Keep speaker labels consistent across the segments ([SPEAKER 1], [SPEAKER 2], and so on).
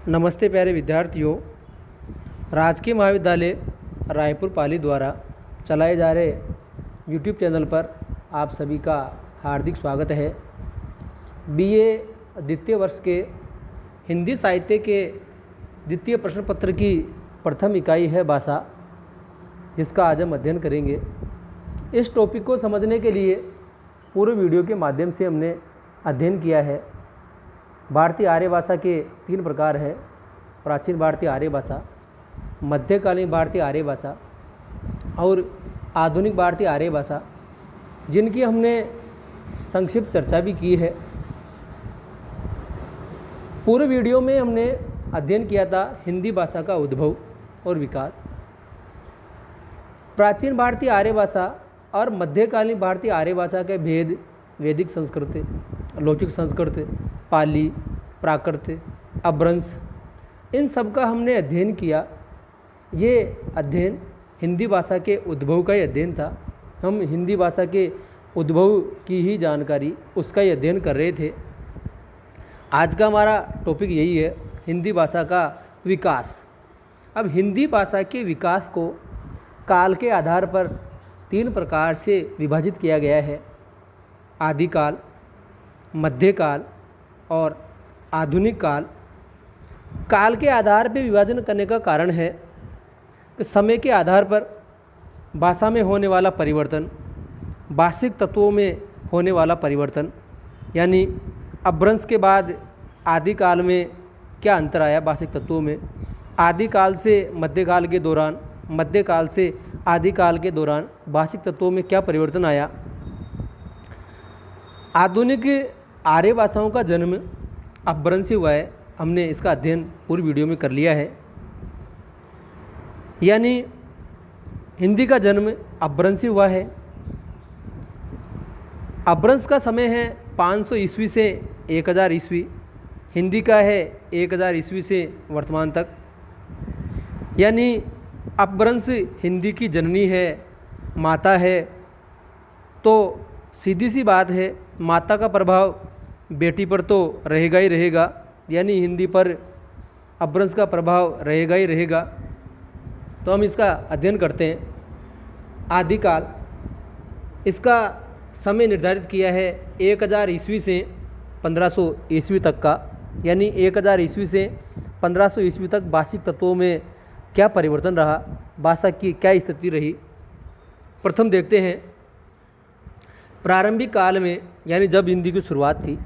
[SPEAKER 1] नमस्ते प्यारे विद्यार्थियों। राजकीय महाविद्यालय रायपुर पाली द्वारा चलाए जा रहे यूट्यूब चैनल पर आप सभी का हार्दिक स्वागत है। बीए द्वितीय वर्ष के हिंदी साहित्य के द्वितीय प्रश्न पत्र की प्रथम इकाई है भाषा, जिसका आज हम अध्ययन करेंगे। इस टॉपिक को समझने के लिए पूर्व वीडियो के माध्यम से हमने अध्ययन किया है। भारतीय आर्य भाषा के 3 प्रकार है: प्राचीन भारतीय आर्य भाषा, मध्यकालीन भारतीय आर्य भाषा और आधुनिक भारतीय आर्य भाषा, जिनकी हमने संक्षिप्त चर्चा भी की है। पूर्व वीडियो में हमने अध्ययन किया था हिंदी भाषा का उद्भव और विकास। प्राचीन भारतीय आर्य भाषा और मध्यकालीन भारतीय आर्य भाषा के भेद, वैदिक संस्कृत, लौकिक संस्कृत, पाली, प्राकृत, अपभ्रंश, इन सब का हमने अध्ययन किया। ये अध्ययन हिंदी भाषा के उद्भव का ही अध्ययन था। हम हिंदी भाषा के उद्भव की ही जानकारी, उसका ही अध्ययन कर रहे थे। आज का हमारा टॉपिक यही है, हिंदी भाषा का विकास। अब हिंदी भाषा के विकास को काल के आधार पर 3 प्रकार से विभाजित किया गया है: आदिकाल, मध्यकाल और आधुनिक काल। काल के आधार पर विभाजन करने का कारण है कि समय के आधार पर भाषा में होने वाला परिवर्तन, भाषिक तत्वों में होने वाला परिवर्तन, यानी अपभ्रंश के बाद आदिकाल में क्या अंतर आया भाषिक तत्वों में, आदिकाल से मध्यकाल के दौरान, मध्यकाल से आदिकाल के दौरान भाषिक तत्वों में क्या परिवर्तन आया। आधुनिक आर्य भाषाओं का जन्म अपभ्रंश से हुआ है। हमने इसका अध्ययन पूर्व वीडियो में कर लिया है। यानी हिंदी का जन्म अपभ्रंश से हुआ है। अपभ्रंश का समय है 500 ईस्वी से 1000 ईस्वी। हिंदी का है 1000 ईस्वी से वर्तमान तक। यानी अपभ्रंश हिंदी की जननी है, माता है। तो सीधी सी बात है, माता का प्रभाव बेटी पर तो रहेगा ही रहेगा, यानी हिंदी पर अपभ्रंश का प्रभाव रहेगा ही रहेगा। तो हम इसका अध्ययन करते हैं। आदिकाल, इसका समय निर्धारित किया है 1000 ईस्वी से 1500 ईस्वी तक का। यानी 1000 ईस्वी से 1500 ईस्वी तक भाषिक तत्वों में क्या परिवर्तन रहा, भाषा की क्या स्थिति रही। प्रथम देखते हैं प्रारंभिक काल में, यानी जब हिंदी की शुरुआत थी,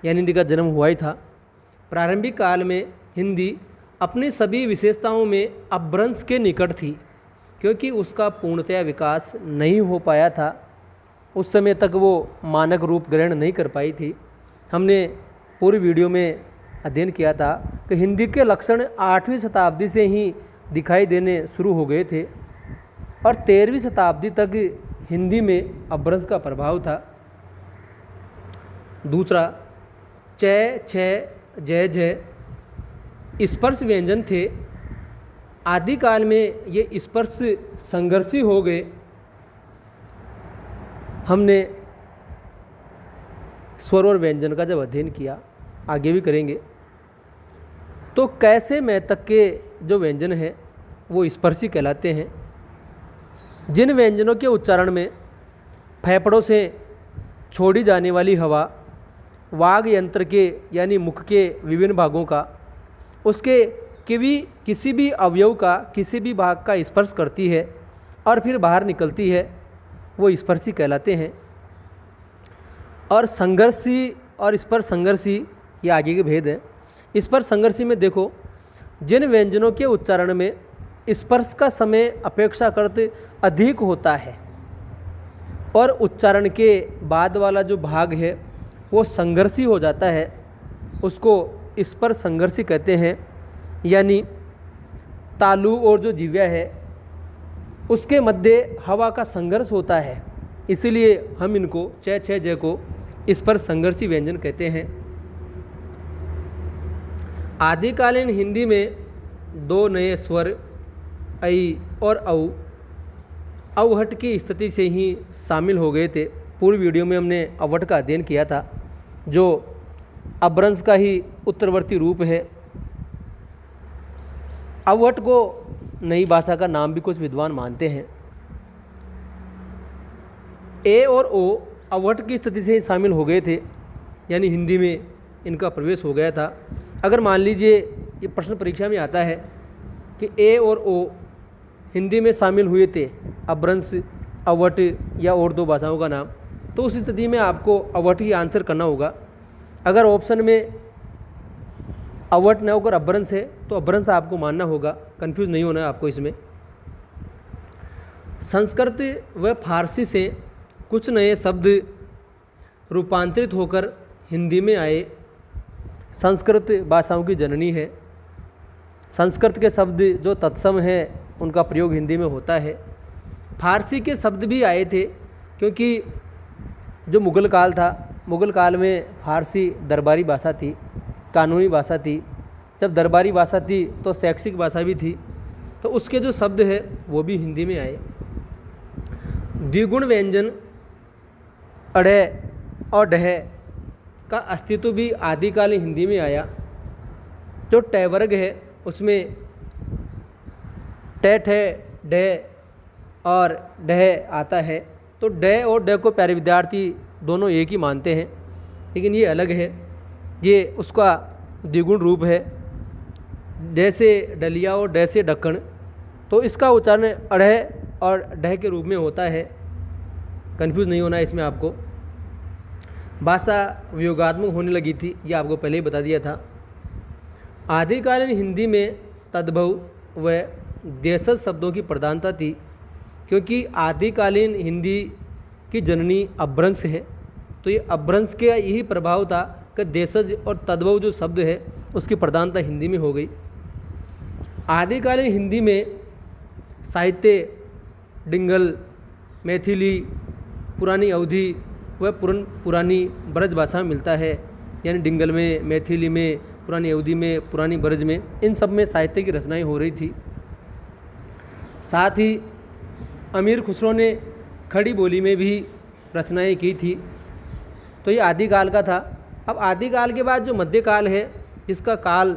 [SPEAKER 1] यानी हिंदी का जन्म हुआ ही था। प्रारंभिक काल में हिंदी अपनी सभी विशेषताओं में अपभ्रंश के निकट थी, क्योंकि उसका पूर्णतया विकास नहीं हो पाया था। उस समय तक वो मानक रूप ग्रहण नहीं कर पाई थी। हमने पूर्व वीडियो में अध्ययन किया था कि हिंदी के लक्षण 8वीं शताब्दी से ही दिखाई देने शुरू हो गए थे और 13वीं शताब्दी तक हिंदी में अपभ्रंश का प्रभाव था। दूसरा, च, छ, जय, जय स्पर्श व्यंजन थे। आदिकाल में ये स्पर्श संघर्षी हो गए। हमने स्वर और व्यंजन का जब अध्ययन किया, आगे भी करेंगे, तो कैसे मैं तक के जो व्यंजन है वो स्पर्शी कहलाते हैं। जिन व्यंजनों के उच्चारण में फेफड़ों से छोड़ी जाने वाली हवा वाग यंत्र के, यानी मुख के विभिन्न भागों का, उसके किसी भी अवयव का किसी भी भाग का स्पर्श करती है और फिर बाहर निकलती है, वो स्पर्शी कहलाते हैं। और संघर्षी और स्पर्श संघर्षी, ये आगे के भेद हैं। स्पर्श संघर्षी में देखो, जिन व्यंजनों के उच्चारण में स्पर्श का समय अपेक्षाकृत अधिक होता है और उच्चारण के बाद वाला जो भाग है वो संघर्षी हो जाता है, उसको स्पर्श संघर्षी कहते हैं। यानी तालु और जो जिह्वा है उसके मध्य हवा का संघर्ष होता है, इसीलिए हम इनको च, छ, ज को स्पर्श संघर्षी व्यंजन कहते हैं। आदिकालीन हिंदी में 2 नए स्वर ऐ और औ अवहट की स्थिति से ही शामिल हो गए थे। पूर्व वीडियो में हमने अवहट का अध्ययन किया था, जो अपभ्रंश का ही उत्तरवर्ती रूप है। अवहट को नई भाषा का नाम भी कुछ विद्वान मानते हैं। ए और ओ अवहट की स्थिति से शामिल हो गए थे, यानी हिंदी में इनका प्रवेश हो गया था। अगर मान लीजिए ये प्रश्न परीक्षा में आता है कि ए और ओ हिंदी में शामिल हुए थे, अपभ्रंश, अवहट या और दो भाषाओं का नाम, तो उस स्थिति में आपको अवहट ही आंसर करना होगा। अगर ऑप्शन में अवहट न होकर अपभ्रंश है तो अपभ्रंश आपको मानना होगा, कंफ्यूज नहीं होना है आपको इसमें। संस्कृत व फारसी से कुछ नए शब्द रूपांतरित होकर हिंदी में आए। संस्कृत भाषाओं की जननी है। संस्कृत के शब्द जो तत्सम हैं उनका प्रयोग हिंदी में होता है। फारसी के शब्द भी आए थे, क्योंकि जो मुग़ल काल था, मुग़ल काल में फारसी दरबारी भाषा थी, कानूनी भाषा थी। जब दरबारी भाषा थी तो शैक्षिक भाषा भी थी, तो उसके जो शब्द है वो भी हिंदी में आए। द्विगुण व्यंजन अड़े और डह का अस्तित्व भी आदिकालीन हिंदी में आया। जो ट वर्ग है उसमें ट डह और डह आता है, तो डह और डह को प्यारे विद्यार्थी दोनों एक ही मानते हैं, लेकिन ये अलग है। ये उसका द्विगुण रूप है, डह से डलिया और डह से ढक्कन, तो इसका उच्चारण अढ़ और डह के रूप में होता है। कंफ्यूज नहीं होना इसमें आपको। भाषा वियोगात्मक होने लगी थी, ये आपको पहले ही बता दिया था। आदिकालीन हिंदी में तद्भव व देशज शब्दों की प्रधानता थी, क्योंकि आदिकालीन हिंदी की जननी अपभ्रंश है, तो ये अपभ्रंश का यही प्रभाव था कि देशज और तद्भव जो शब्द है उसकी प्रधानता हिंदी में हो गई। आदिकालीन हिंदी में साहित्य डिंगल, मैथिली, पुरानी अवधी व पुरानी ब्रज भाषा में मिलता है, यानी डिंगल में, मैथिली में, पुरानी अवधी में, पुरानी ब्रज में, इन सब में साहित्य की रचनाएं हो रही थी। साथ ही अमीर खुसरो ने खड़ी बोली में भी रचनाएं की थी। तो ये आदिकाल का था। अब आदिकाल के बाद जो मध्यकाल है, जिसका काल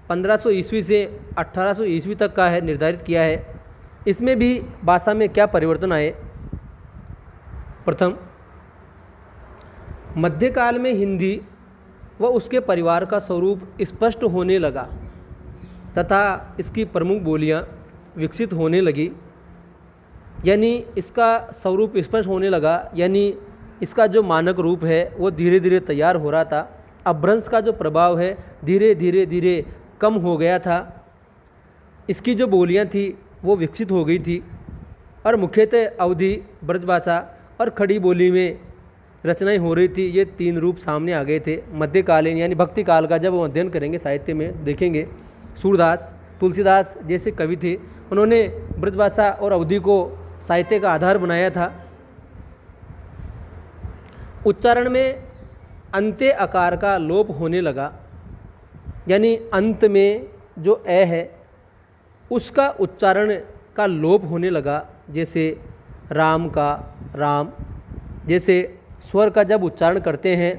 [SPEAKER 1] 1500 ईस्वी से 1800 ईस्वी तक का है, निर्धारित किया है, इसमें भी भाषा में क्या परिवर्तन आए। प्रथम, मध्यकाल में हिंदी व उसके परिवार का स्वरूप स्पष्ट होने लगा तथा इसकी प्रमुख बोलियां विकसित होने लगी, यानी इसका स्वरूप स्पष्ट होने लगा, यानी इसका जो मानक रूप है वो धीरे धीरे तैयार हो रहा था। अपभ्रंश का जो प्रभाव है धीरे धीरे कम हो गया था। इसकी जो बोलियां थी वो विकसित हो गई थी, और मुख्यतः अवधी, ब्रजभाषा और खड़ी बोली में रचनाएं हो रही थी। ये तीन रूप सामने आ गए थे। मध्यकालीन यानी भक्ति काल का जब हम अध्ययन करेंगे साहित्य में देखेंगे, सूरदास, तुलसीदास जैसे कवि थे, उन्होंने ब्रजभाषा और अवधी को साहित्य का आधार बनाया था। उच्चारण में अंत्य आकार का लोप होने लगा, यानी अंत में जो ए है उसका उच्चारण का लोप होने लगा। जैसे राम का राम, जैसे स्वर का जब उच्चारण करते हैं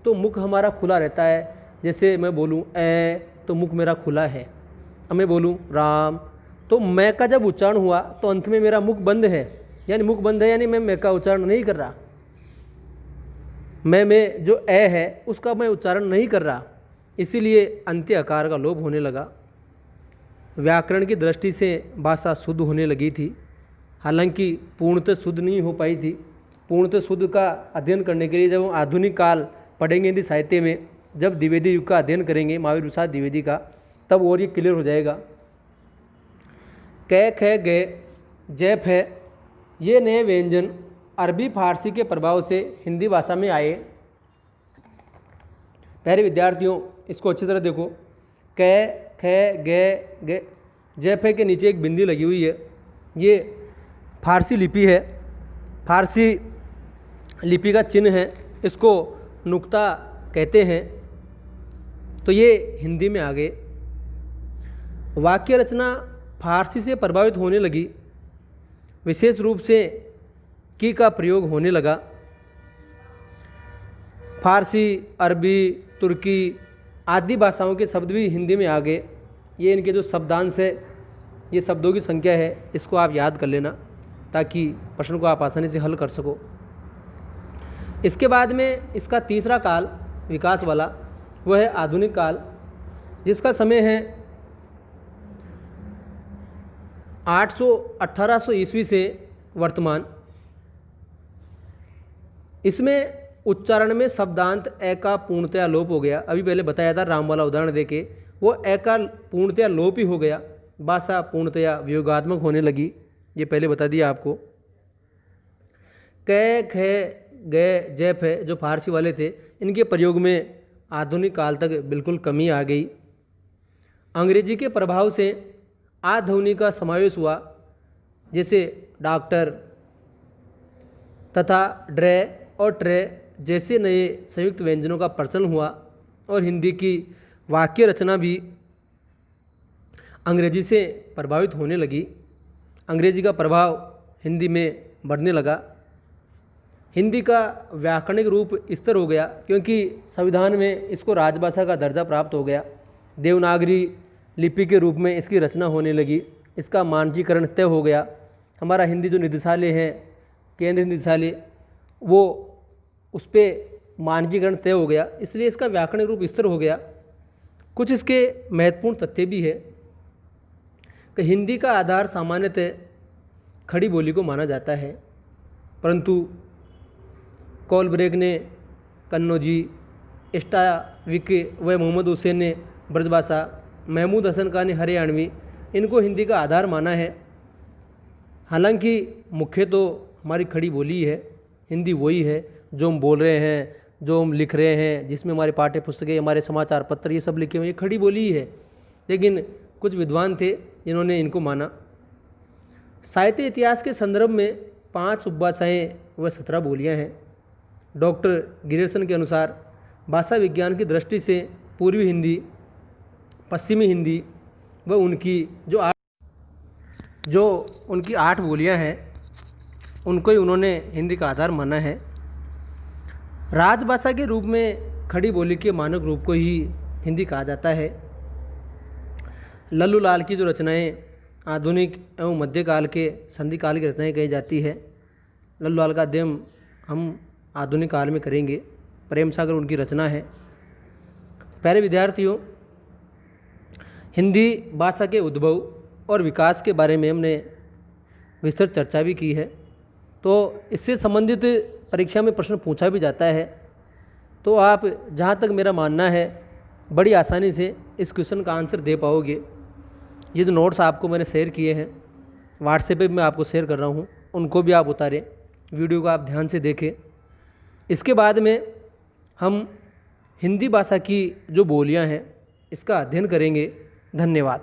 [SPEAKER 1] तो मुख हमारा खुला रहता है। जैसे मैं बोलूँ ए तो मुख मेरा खुला है, अब मैं बोलूँ राम तो मैं का जब उच्चारण हुआ तो अंत में मेरा मुख बंद है, यानी मुख बंद है, यानी मैं का उच्चारण नहीं कर रहा। मैं जो ए है उसका मैं उच्चारण नहीं कर रहा, इसीलिए अंत्य आकार का लोप होने लगा। व्याकरण की दृष्टि से भाषा शुद्ध होने लगी थी, हालांकि पूर्णतः शुद्ध नहीं हो पाई थी। पूर्णतः शुद्ध का अध्ययन करने के लिए जब हम आधुनिक काल पढ़ेंगे हिंदी साहित्य में, जब द्विवेदी युग का अध्ययन करेंगे, महावीर प्रसाद द्विवेदी का, तब और ये क्लियर हो जाएगा। कै, ख, गे, जैफ है, ये नए व्यंजन अरबी फारसी के प्रभाव से हिंदी भाषा में आए। पहले विद्यार्थियों इसको अच्छी तरह देखो। कै, ख, गे, जैफ है के नीचे एक बिंदी लगी हुई है, ये फारसी लिपि है, फारसी लिपि का चिन्ह है, इसको नुक्ता कहते हैं। तो ये हिंदी में आ गए। वाक्य रचना फारसी से प्रभावित होने लगी, विशेष रूप से की का प्रयोग होने लगा। फारसी, अरबी, तुर्की आदि भाषाओं के शब्द भी हिंदी में आ गए। ये इनके जो शब्दांश है, ये शब्दों की संख्या है, इसको आप याद कर लेना ताकि प्रश्न को आप आसानी से हल कर सको। इसके बाद में इसका तीसरा काल विकास वाला वह है आधुनिक काल, जिसका समय है 1800 ईस्वी से वर्तमान। इसमें उच्चारण में शब्दांत ए का पूर्णतया लोप हो गया। अभी पहले बताया था राम वाला उदाहरण देके, वो ए का पूर्णतया लोप ही हो गया, भाषा पूर्णतया वियोगात्मक होने लगी, ये पहले बता दिया आपको। कै खे गए जैफ है जो फारसी वाले थे, इनके प्रयोग में आधुनिक काल तक बिल्कुल कमी आ गई। अंग्रेजी के प्रभाव से आध्वनि का समावेश हुआ, जैसे डॉक्टर तथा ड्रे और ट्रे जैसे नए संयुक्त व्यंजनों का प्रचलन हुआ, और हिंदी की वाक्य रचना भी अंग्रेजी से प्रभावित होने लगी। अंग्रेजी का प्रभाव हिंदी में बढ़ने लगा। हिंदी का व्याकरणिक रूप स्थिर हो गया, क्योंकि संविधान में इसको राजभाषा का दर्जा प्राप्त हो गया। देवनागरी लिपि के रूप में इसकी रचना होने लगी, इसका मानकीकरण तय हो गया। हमारा हिंदी जो निदेशालय है, केंद्रीय निदेशालय, वो उस पर मानकीकरण तय हो गया, इसलिए इसका व्याकरणिक रूप स्थिर हो गया। कुछ इसके महत्वपूर्ण तथ्य भी है कि हिंदी का आधार सामान्यतः खड़ी बोली को माना जाता है, परंतु कॉलब्रेक ने कन्नौजी, स्टाविक व मोहम्मद हुसैन ने ब्रजभाषा, महमूद हसन खान ने हरियाणवी, इनको हिंदी का आधार माना है। हालांकि मुख्य तो हमारी खड़ी बोली है, हिंदी वही है जो हम बोल रहे हैं, जो हम लिख रहे हैं, जिसमें हमारे पाठ्य पुस्तकें, हमारे समाचार पत्र ये सब लिखे हुए, ये खड़ी बोली ही है। लेकिन कुछ विद्वान थे जिन्होंने इनको माना। साहित्य इतिहास के संदर्भ में 5 उपभाषाएँ व 17 बोलियाँ हैं। डॉक्टर गिरिसन के अनुसार भाषा विज्ञान की दृष्टि से पूर्वी हिंदी, पश्चिमी हिंदी व उनकी जो उनकी 8 बोलियां हैं, उनको ही उन्होंने हिंदी का आधार माना है। राजभाषा के रूप में खड़ी बोली के मानक रूप को ही हिंदी कहा जाता है। लल्लू लाल की जो रचनाएं आधुनिक एवं मध्यकाल के संधि काल की रचनाएं कही जाती है। लल्लू लाल का अध्ययन हम आधुनिक काल में करेंगे। प्रेम सागर उनकी रचना है। प्यारे विद्यार्थियों, हिंदी भाषा के उद्भव और विकास के बारे में हमने विस्तृत चर्चा भी की है। तो इससे संबंधित परीक्षा में प्रश्न पूछा भी जाता है, तो आप जहाँ तक मेरा मानना है बड़ी आसानी से इस क्वेश्चन का आंसर दे पाओगे। ये जो नोट्स आपको मैंने शेयर किए हैं व्हाट्सएप पे मैं आपको शेयर कर रहा हूँ, उनको भी आप उतारें, वीडियो को आप ध्यान से देखें। इसके बाद में हम हिंदी भाषा की जो बोलियां हैं इसका अध्ययन करेंगे। धन्यवाद।